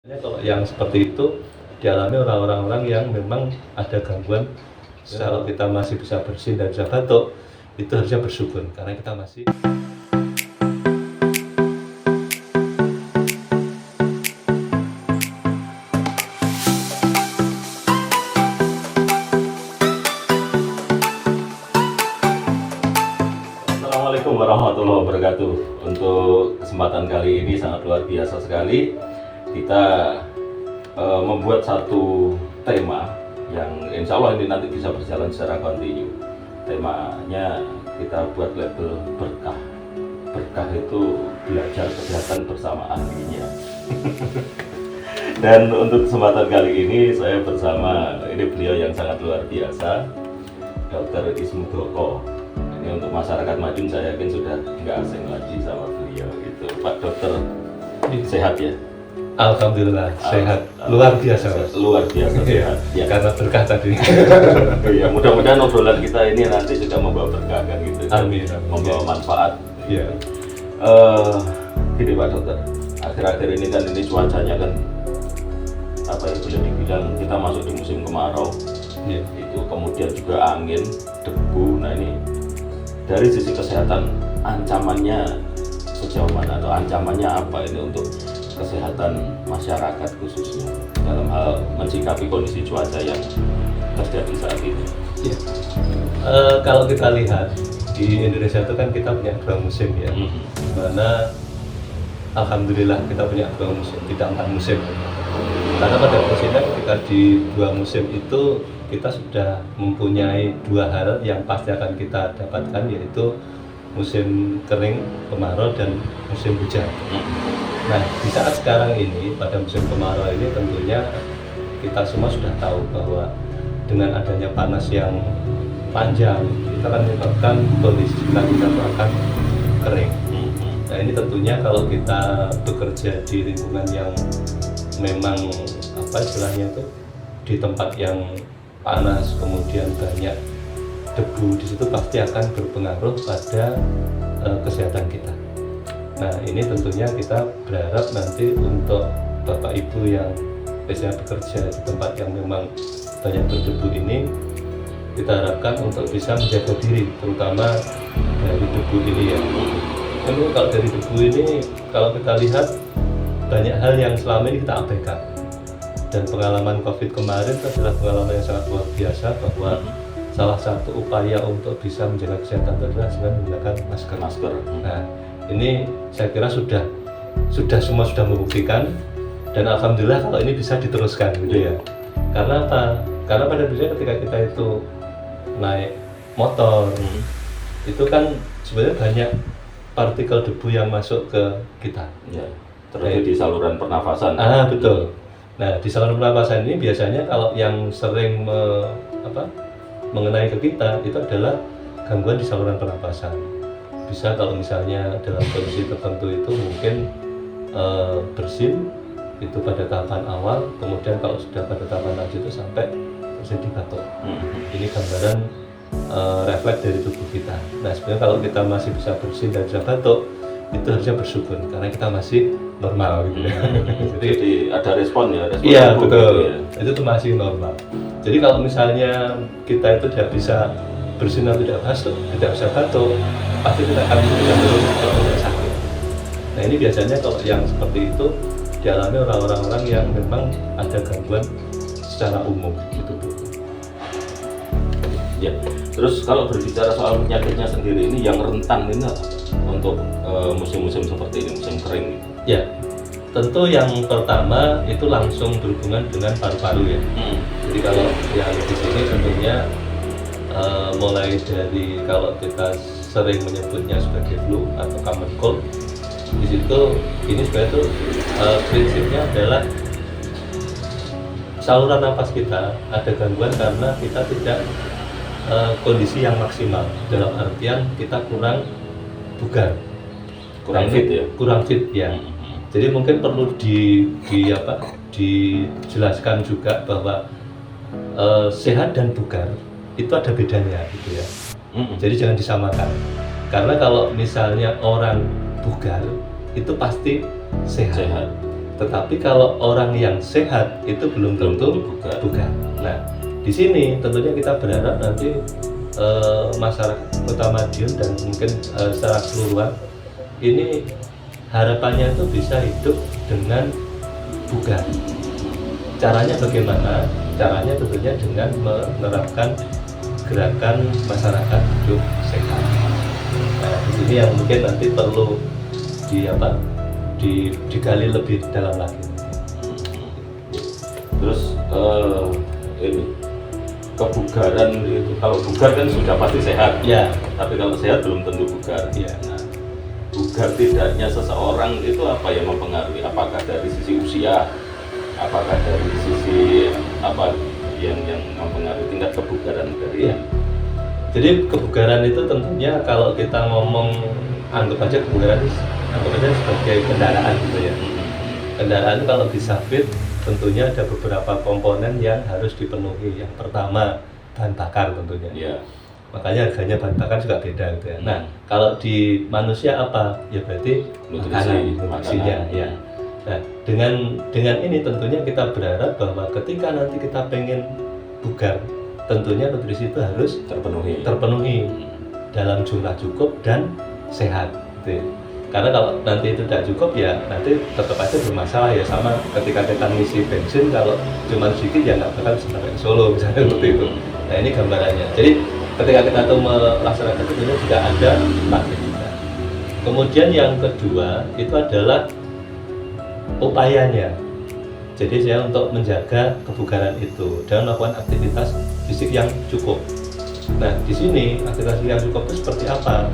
Kalau yang seperti itu dialami orang-orang yang memang ada gangguan, kalau kita masih bisa bersin dan bisa batuk, itu harusnya bersyukur karena kita masih. Assalamualaikum warahmatullahi wabarakatuh. Untuk kesempatan kali ini sangat luar biasa sekali. Kita membuat satu tema yang insya Allah ini nanti bisa berjalan secara kontinu. Temanya kita buat label berkah. Berkah itu belajar kesehatan bersama ahlinya. Dan untuk kesempatan kali ini saya bersama beliau yang sangat luar biasa, Dr. Ismudoko. Ini untuk masyarakat Madiun saya yakin sudah nggak asing lagi sama beliau gitu. Pak Dokter, sehat ya? Alhamdulillah sehat, luar biasa Mas. Luar biasa sehat ya. Karena berkah tadi. Ya, mudah-mudahan obrolan kita ini nanti juga membawa berkah kan gitu. Amin. Membawa manfaat. Iya. Gini Pak Dokter, akhir-akhir ini kan ini cuacanya kan apa ya, boleh dibilang kita masuk di musim kemarau. Iya. Itu kemudian juga angin, debu. Nah ini dari sisi kesehatan ancamannya sejauh mana atau ancamannya apa ini untuk kesehatan masyarakat khususnya dalam hal mensikapi kondisi cuaca yang terjadi saat ini? Ya. Kalau kita lihat di Indonesia itu kan kita punya dua musim ya, mana alhamdulillah kita punya dua musim, tidak 4 musim. Karena pada prinsipnya ketika di 2 musim itu kita sudah mempunyai 2 hal yang pasti akan kita dapatkan, yaitu musim kering kemarau dan musim hujan. Nah, di saat sekarang ini, pada musim kemarau ini tentunya kita semua sudah tahu bahwa dengan adanya panas yang panjang, kita akan menyebabkan kondisi sekitar kita akan kering. Nah, ini tentunya kalau kita bekerja di lingkungan yang memang apa istilahnya itu di tempat yang panas, kemudian banyak debu, di situ pasti akan berpengaruh pada kesehatan kita. Nah, ini tentunya kita berharap nanti untuk Bapak Ibu yang biasanya bekerja di tempat yang memang banyak berdebu ini, kita harapkan untuk bisa menjaga diri, terutama dari debu ini ya. Lalu kalau dari debu ini, kalau kita lihat banyak hal yang selama ini kita abaikan. Dan pengalaman COVID kemarin adalah pengalaman yang sangat luar biasa, bahwa salah satu upaya untuk bisa menjaga kesehatan adalah dengan menggunakan masker. Nah, ini saya kira sudah semua sudah membuktikan, dan alhamdulillah kalau ini bisa diteruskan gitu ya. Karena apa? Karena pada prinsipnya ketika kita itu naik motor, itu kan sebenarnya banyak partikel debu yang masuk ke kita. Ya, terutama di saluran pernafasan. Betul. Nah, di saluran pernafasan ini biasanya kalau yang sering mengenai ke kita itu adalah gangguan di saluran pernafasan. Bisa kalau misalnya dalam kondisi tertentu itu mungkin bersin itu pada tahapan awal, kemudian kalau sudah pada tahapan lanjut itu sampai terjadi batuk. Ini gambaran refleks dari tubuh kita. Nah, sebenarnya kalau kita masih bisa bersin dan bisa batuk, itu harusnya bersyukur karena kita masih normal gitu ya. Jadi ada respon ya, iya betul gitu ya. Itu tuh masih normal. Jadi kalau misalnya kita itu tidak bisa bersin atau tidak bisa batuk, pasti kita akan cenderung sakit. Nah, ini biasanya kalau yang seperti itu dialami orang-orang yang memang ada gangguan secara umum gitu. Ya, terus kalau berbicara soal penyakitnya sendiri ini yang rentan ini untuk musim-musim seperti ini, musim kering gitu. Ya, tentu yang pertama itu langsung berhubungan dengan paru-paru ya. Jadi kalau yang di sini tentunya mulai dari kalau kita sering menyebutnya sebagai flu atau common cold, di situ ini sebenarnya tuh prinsipnya adalah saluran nafas kita ada gangguan karena kita tidak kondisi yang maksimal, dalam artian kita kurang bugar, kurang fit ya. Jadi mungkin perlu dijelaskan juga bahwa sehat dan bugar itu ada bedanya gitu ya. Jadi jangan disamakan. Karena kalau misalnya orang bugar itu pasti sehat. Tetapi kalau orang yang sehat itu belum tentu bugar. Nah, di sini tentunya kita berharap nanti masyarakat Kota Madiun dan mungkin secara keseluruhan ini harapannya itu bisa hidup dengan bugar. Caranya bagaimana? Caranya tentunya dengan menerapkan gerakan masyarakat hidup sehat. Nah, di sini yang mungkin nanti perlu digali lebih dalam lagi. Terus ini kebugaran itu, kalau bugar kan sudah pasti sehat ya, tapi kalau sehat belum tentu bugar ya. Nah, bugar tidaknya seseorang itu apa yang mempengaruhi? Apakah dari sisi usia, apakah dari sisi apa yang mempengaruhi tingkat kebugaran dari ya. Jadi kebugaran itu tentunya kalau kita ngomong, anggap aja kebugaran sebagai kendaraan gitu ya. Kendaraan kalau bisa fit tentunya ada beberapa komponen yang harus dipenuhi. Yang pertama bahan bakar tentunya. Ya. Makanya harganya bahan bakar juga beda gitu ya. Nah, kalau di manusia apa? Ya berarti nutrisinya ya. Nah, dengan ini tentunya kita berharap bahwa ketika nanti kita pengen bugar, tentunya nutrisi itu harus terpenuhi dalam jumlah cukup dan sehat gitu. Karena kalau nanti itu tidak cukup ya nanti tetap aja bermasalah ya, sama ketika kita ngisi bensin kalau cuma sedikit ya nggak bakal sampai Solo misalnya seperti itu. Nah, ini gambarannya. Jadi ketika kita tuh melaksanakan tentunya juga ada target kita. Kemudian yang kedua itu adalah upayanya. Jadi saya untuk menjaga kebugaran itu dan melakukan aktivitas fisik yang cukup. Nah, di sini aktivitas fisik yang cukup itu seperti apa?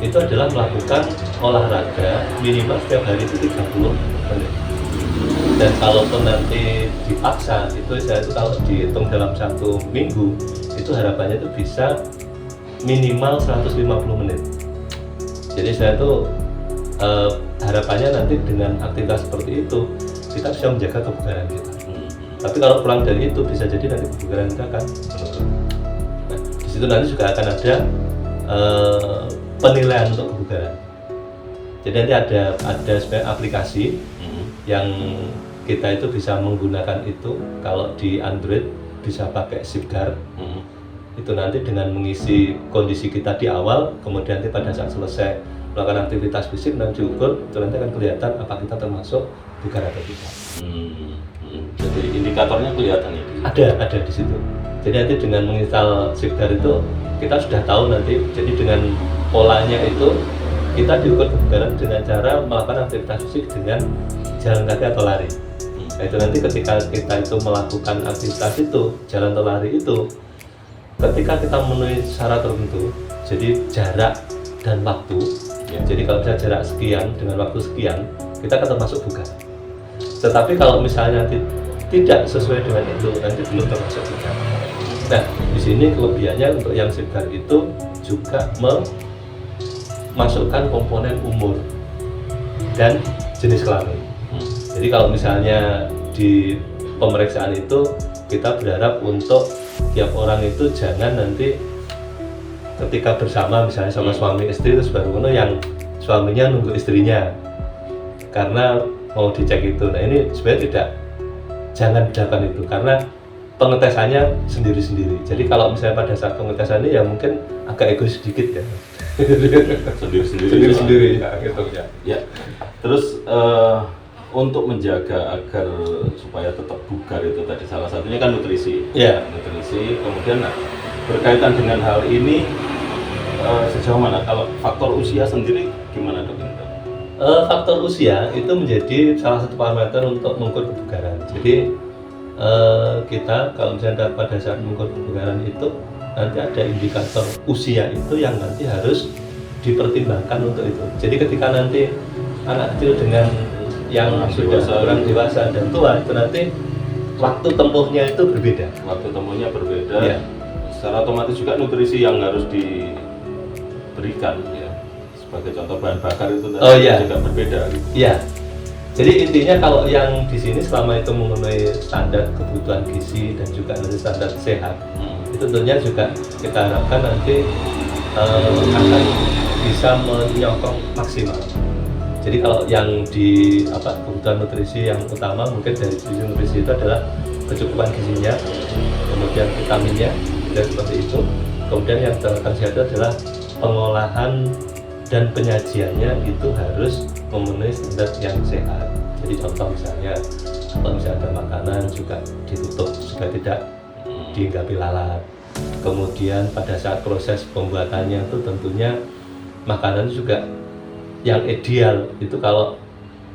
Itu adalah melakukan olahraga minimal setiap hari itu 30 menit. Dan kalaupun nanti dipaksa itu saya itu kalau dihitung dalam 1 minggu itu harapannya itu bisa minimal 150 menit. Jadi saya itu harapannya nanti dengan aktivitas seperti itu kita bisa menjaga kebugaran kita. Tapi kalau kurang dari itu bisa jadi nanti kebugaran kita akan menurun. Nah, di situ nanti juga akan ada penilaian untuk kebugaran. Jadi nanti ada sebenarnya aplikasi yang kita itu bisa menggunakan itu. Kalau di Android bisa pakai Zipguard. Itu nanti dengan mengisi kondisi kita di awal, kemudian nanti pada saat selesai melakukan aktivitas fisik dan diukur, itu nanti akan kelihatan apa kita termasuk bugar atau tidak. Jadi indikatornya kelihatan ya? Ada di situ. Jadi nanti dengan menginstal Zipguard itu kita sudah tahu nanti. Jadi dengan polanya itu kita diukur kebugaran dengan cara melakukan aktivitas fisik dengan jalan kaki atau lari. Nah, itu nanti ketika kita itu melakukan aktivitas itu, jalan atau lari itu, ketika kita memenuhi syarat tertentu, jadi jarak dan waktu. Jadi kalau bisa jarak sekian dengan waktu sekian, kita akan termasuk bugar. Tetapi kalau misalnya nanti tidak sesuai dengan itu, nanti belum termasuk bugar. Nah, di sini kelebihannya untuk yang Zipguard itu juga memasukkan komponen umur dan jenis kelamin. Jadi kalau misalnya di pemeriksaan itu kita berharap untuk tiap orang itu jangan nanti ketika bersama misalnya sama suami istri terus baru yang suaminya nunggu istrinya karena mau dicek itu. Nah, ini sebenarnya jangan dilakukan itu karena pengetesannya sendiri-sendiri. Jadi kalau misalnya pada saat pengetesan ini ya mungkin agak egois sedikit ya. Sendiri-sendiri ya, gitu ya. Ya. Terus untuk menjaga agar supaya tetap bugar itu tadi salah satunya kan nutrisi. Ya. Nutrisi. Kemudian berkaitan dengan hal ini sejauh mana? Kalau faktor usia sendiri gimana dok? Faktor usia itu menjadi salah satu parameter untuk mengukur kebugaran. Jadi kita kalau misalnya pada saat mengukur kebugaran itu nanti ada indikator usia itu yang nanti harus dipertimbangkan untuk itu. Jadi ketika nanti anak kecil dengan yang sudah orang dewasa dan tua itu nanti waktu tempuhnya itu berbeda. Waktu tempuhnya berbeda. Ya. Secara otomatis juga nutrisi yang harus diberikan ya. Sebagai contoh bahan bakar itu juga berbeda. Gitu. Iya. Jadi intinya kalau yang di sini selama itu memenuhi standar kebutuhan gizi dan juga nanti standar sehat, itu tentunya juga kita harapkan nanti akan bisa menyokong maksimal. Jadi kalau yang di kebutuhan nutrisi yang utama mungkin dari sisi nutrisi itu adalah kecukupan gizinya, kemudian vitaminnya, dan seperti itu. Kemudian yang dalam sehat itu adalah pengolahan dan penyajiannya itu harus memenuhi standar yang sehat. Jadi contoh misalnya, kalau misalnya ada makanan juga ditutup supaya tidak dihinggapi lalat. Kemudian pada saat proses pembuatannya itu tentunya makanan juga yang ideal itu kalau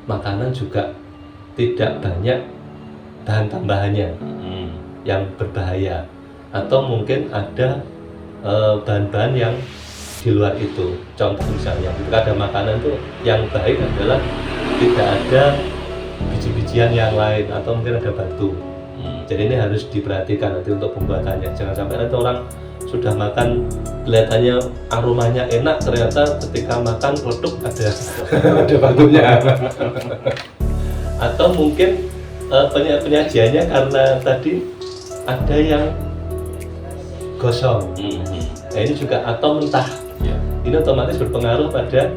makanan juga tidak banyak bahan tambahannya yang berbahaya, atau mungkin ada bahan-bahan yang di luar itu. Contoh misalnya ketika ada makanan tuh yang baik adalah tidak ada biji-bijian yang lain atau mungkin ada batu. Jadi ini harus diperhatikan nanti untuk pembuatannya. Jangan sampai nanti orang sudah makan kelihatannya aromanya enak, ternyata ketika makan produk ada batunya. Atau mungkin penyajiannya karena tadi ada yang gosong. Nah, ini juga atau mentah. Ini otomatis berpengaruh pada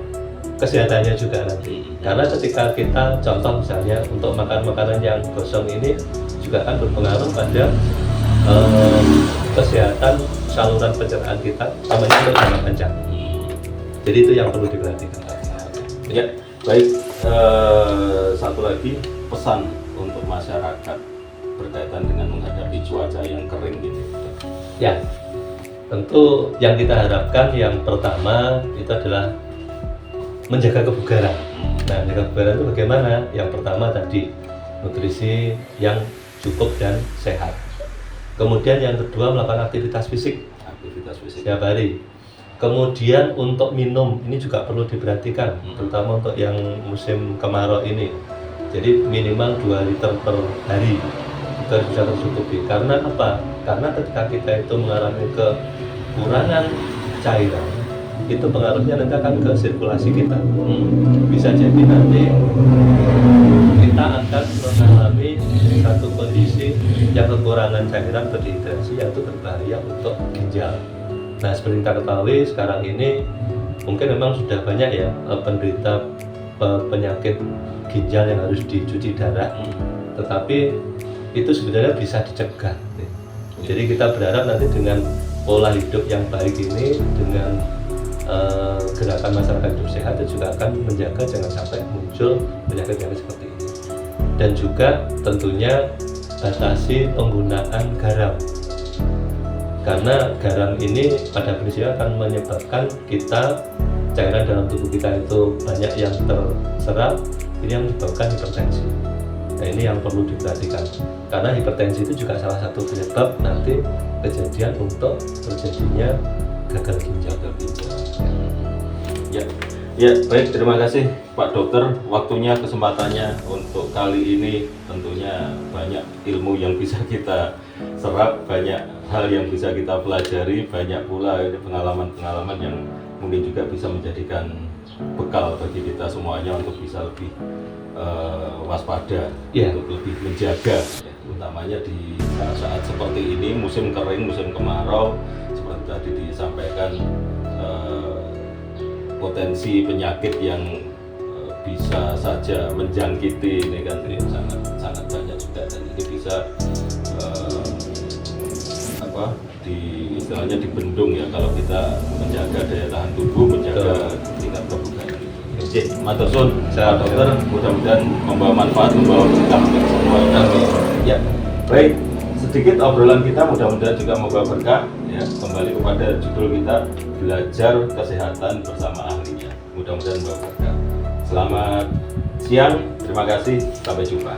kesehatannya juga nanti. Karena ketika kita contoh misalnya untuk makan makanan yang gosong ini juga akan berpengaruh pada kesehatan saluran pencernaan kita, namanya untuk jangka panjang. Jadi itu yang perlu diperhatikan. Ya, baik. Satu lagi pesan untuk masyarakat berkaitan dengan menghadapi cuaca yang kering ini. Ya, tentu yang kita harapkan yang pertama itu adalah menjaga kebugaran. Nah, menjaga kebugaran itu bagaimana? Yang pertama tadi nutrisi yang cukup dan sehat. Kemudian yang kedua melakukan aktivitas fisik setiap hari. Kemudian untuk minum ini juga perlu diperhatikan, terutama untuk yang musim kemarau ini. Jadi minimal 2 liter per hari itu harus bisa tercukupi. Karena apa? Karena ketika kita itu mengalami kekurangan cairan, itu pengaruhnya nanti akan ke sirkulasi kita. Bisa jadi nanti kita akan mengalami satu kondisi yang kekurangan cairan berdehidrasi, yaitu berbahaya untuk ginjal. Nah, seperti kita ketahui sekarang ini mungkin memang sudah banyak ya penderita penyakit ginjal yang harus dicuci darah, tetapi itu sebenarnya bisa dicegah. Jadi kita berharap nanti dengan pola hidup yang baik ini, dengan gerakan masyarakat hidup sehat itu juga akan menjaga jangan sampai muncul penyakit-penyakit seperti ini. Dan juga tentunya batasi penggunaan garam, karena garam ini pada prinsipnya akan menyebabkan kita cairan dalam tubuh kita itu banyak yang terserap, ini yang menyebabkan hipertensi. Nah, ini yang perlu diperhatikan, karena hipertensi itu juga salah satu penyebab nanti kejadian untuk terjadinya gagal ginjal. Ya, baik, terima kasih Pak Dokter, waktunya, kesempatannya untuk kali ini. Tentunya banyak ilmu yang bisa kita serap, banyak hal yang bisa kita pelajari, banyak pula ini pengalaman-pengalaman yang mungkin juga bisa menjadikan bekal bagi kita semuanya untuk bisa lebih waspada, untuk lebih menjaga, utamanya di saat-saat seperti ini, musim kering, musim kemarau, seperti tadi disampaikan, potensi penyakit yang bisa saja menjangkiti ini kan sangat banyak juga, dan ini bisa istilahnya dibendung ya kalau kita menjaga daya tahan tubuh, menjaga tingkat kebugaran. Oke, matur suwun Pak Dokter, mudah-mudahan membawa manfaat, membawa berkah bagi semua. Ya, baik, sedikit obrolan kita mudah-mudahan juga membawa berkah. Ya, kembali kepada judul kita, belajar kesehatan bersama ahlinya. Mudah-mudahan membawa berkah. Selamat siang, terima kasih, sampai jumpa.